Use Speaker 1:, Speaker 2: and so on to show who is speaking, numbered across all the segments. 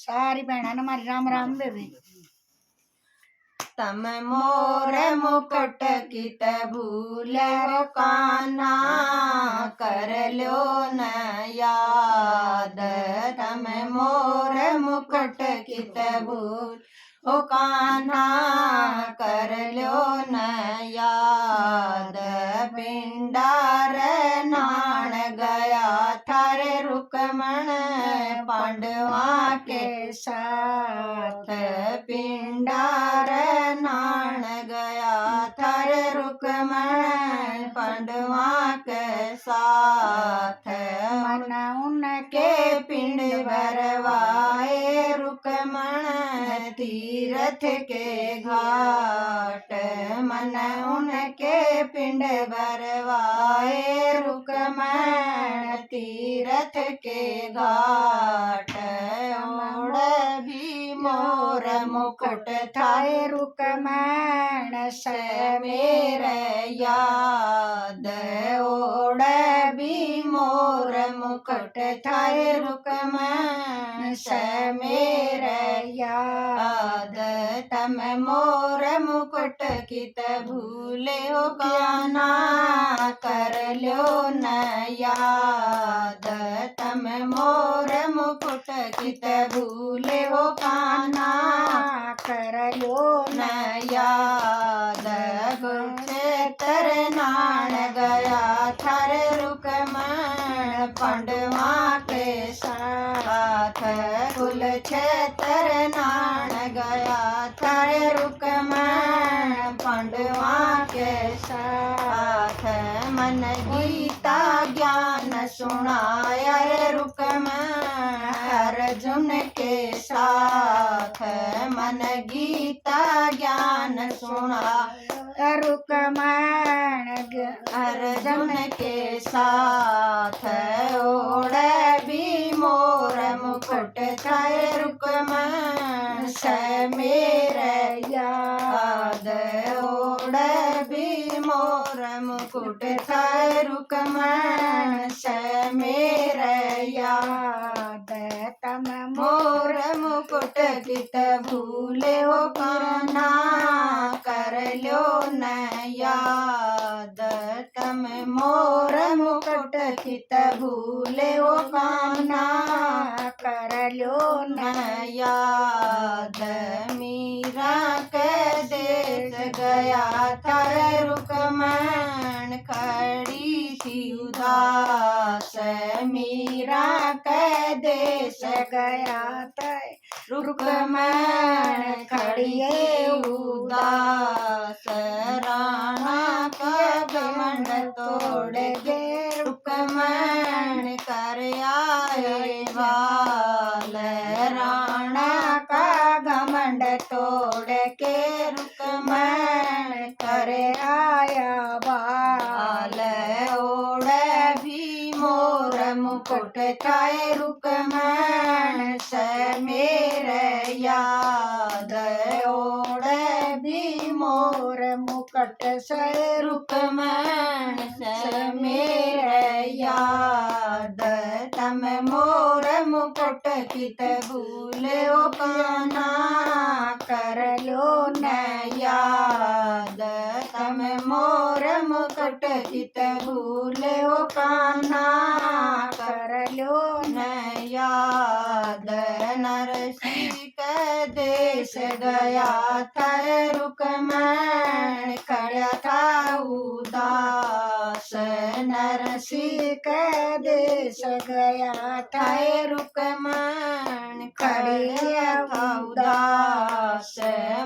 Speaker 1: सारी भैणा ने मारी राम राम बेबे।
Speaker 2: तम मोर मुकुट कित भूलो कान्हा कर लो न याद। तम मोर मुकुट कित भूल ओ कान्हा कर लो न याद। पिंडार नाण गया थारे रुकमण पांडवा के साथ। पिंडार नाण गया थारे रुकमण पांडवा के साथ।
Speaker 1: मन उनके
Speaker 2: के पिंड भरवाए रुकमण तीरथ के घाट। मन उनके पिंड भरवाए रुकमण तीरथ के घाट। ओढ़ भी मोर मुकुट थाए
Speaker 1: रुकमण
Speaker 2: से मेरे याद। ओढ़ भी मोर मुकुट थाए रुकमण से मेरे याद। तम मोर मुकुट कित भूले हो कान्हा कर लो न याद। तम मोर मुकुट कित भूले हो कान्हा
Speaker 1: कर लो
Speaker 2: न याद। गुरुक्षेत्र नाण गया थारे रुकमण पांडवा के साथ। कुलक्षेत्र नाण गया थारे रुकमण पांडवा के साथ। मन गीता ज्ञान सुनाया रे रुकमण अर्जुन के साथ। मन गीता ज्ञान सुना
Speaker 1: रुकमण
Speaker 2: अर्जुन के साथ। ओढ़ भी मोर मुकुट थाए रुकमण से मेरे याद। ओढ़ भी मोर मुकुट थाए रुकमण से मेरे याद।
Speaker 1: तम
Speaker 2: मोर मुकुट कित भूले हो कान्हा कर लो न याद। तम मोर मुकुट कित भूले हो कान्हा
Speaker 1: कर लो
Speaker 2: न याद। मीरा के देश गया थारे रुकमण खड़ी थी उदास। मीरा के देश
Speaker 1: गया तय
Speaker 2: रुकमण खड़ी उदास। राणा का घमंड तोड़ के रुकमण कर आए बाल। राणा का घमंड तोड़ के रुकमण कर आया बाल। ओढ़ भी मोर मुकुट थाए रुकमण से मेरे याद। ओढ़ भी मोर मुकुट से रुकमण से मेरे याद। तम मोर मुकुट कित भूले हो कान्हा कर लो न याद। तम मोर मुकुट कित भूले हो कान्हा कर लो न याद। नरसिंह देश गया था रुकमण खड़ा था उदास। नरसिंह देश गया था रुकमण खड़ा था उदास।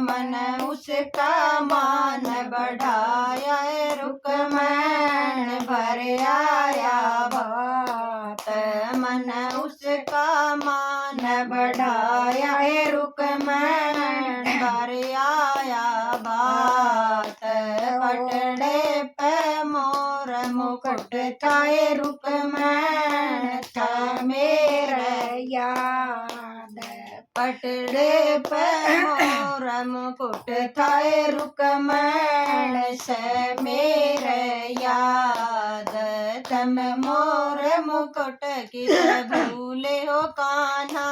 Speaker 2: मन उसका मान बढ़ाया रुकमण भर आया बात। मन उसका मान बढ़ाया रुकमण भर आया बात। पटड़े पे मोर मुकुट थाए रुकमण था मेरा याद। पटड़े पे मोर मुकुट थाए रुकमण से मेरे याद। तम मोर मुकुट किस भूले हो कान्हा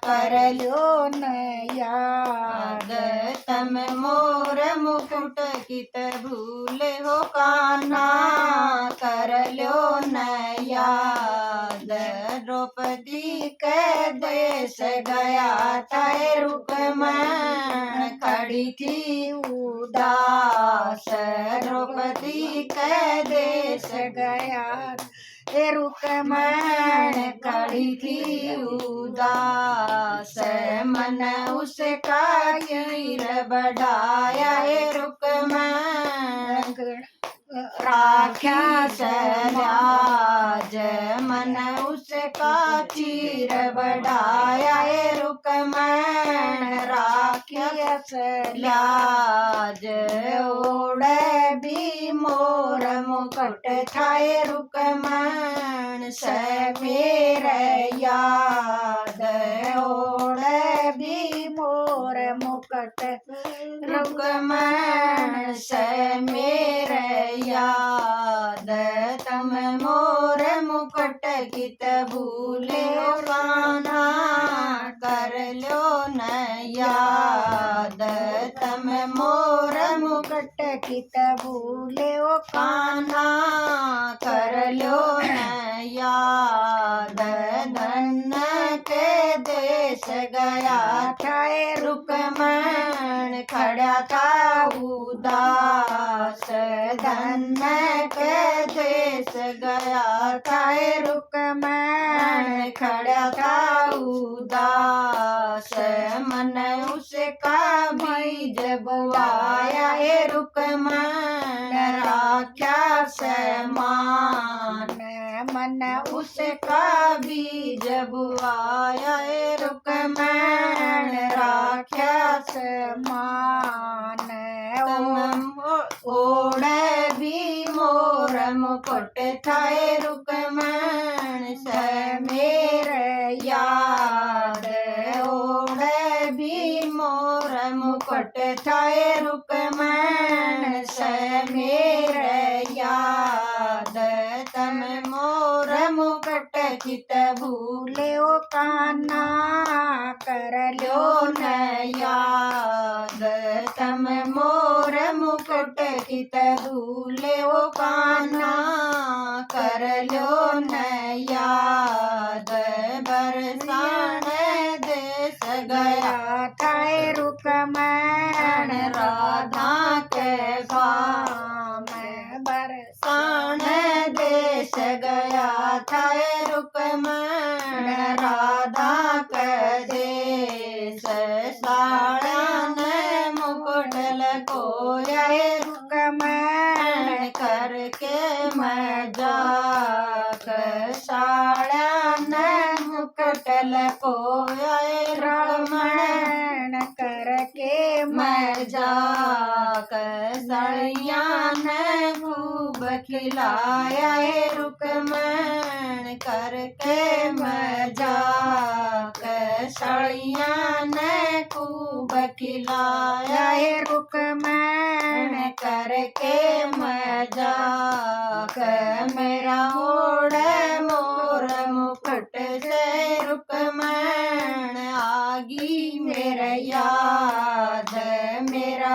Speaker 2: कर
Speaker 1: कर ल्यो न याद
Speaker 2: तम मोर मुकुट कित भूले हो कान्हा कर ल्यो न याद द्रौपदी के देश गया था रुक्मण खड़ी थी उदास द्रौपदी के देश
Speaker 1: गया हे रुक्मण
Speaker 2: खड़ी थी उदास मन उसका कीर बढ़ाया हे रुक्मण राख्या सलाज मन उसका चीर बढ़ाया हे रुक्मण राख्या सलाज ओढ़े भी मोर मुकुट थाए रुक्मण से मेरे याद ओढ़े भी
Speaker 1: मोर मुकुट
Speaker 2: रुक्मण से मेरे याद तम मोर मुकुट कित भूले हो कान्हा कर ल्यो न याद तम मोर मुकुट
Speaker 1: कित भूले ओ
Speaker 2: कान्हा कर ल्यो न याद धन के देश गया था रुक्मण खड़ा था उदास धन के देश गया था रुक्मण खड़ा था उदास मन उसका बीज बुआया हे रुक्मण राख्या समान मन उसका बीज बुआया हे रुक्मण राख्या
Speaker 1: समान
Speaker 2: ओढ़े भी मोर मुकुट थाए रुक्मण से मेरे याद ओढ़े भी मोर मुकुट थाए रुक्मण से मेरे याद तम मोर मुकुट कित भूले
Speaker 1: ओ कान्हा कर
Speaker 2: ल्यो न याद तम मोर मुकुट कित भूले ओ कान्हा कर ल्यो न याद बरसाने देश गया
Speaker 1: था रुक्मण
Speaker 2: राधा के
Speaker 1: गाम
Speaker 2: सान देश गया था रुक्मण राधा के देश साड़न मुकुट लगोया रुक्मण करके मजाक साड़न मुकुट लगोया रुक्मण
Speaker 1: करके
Speaker 2: मजाक सड़िया ने खूब खिलाया रुक्मण करके मजाक सड़िया ने खूब खिलाया
Speaker 1: रुक्मण
Speaker 2: करके मजाक मेरा ओढ़े मोर मुकुट से रुक्मण आगी मेरा याद मेरा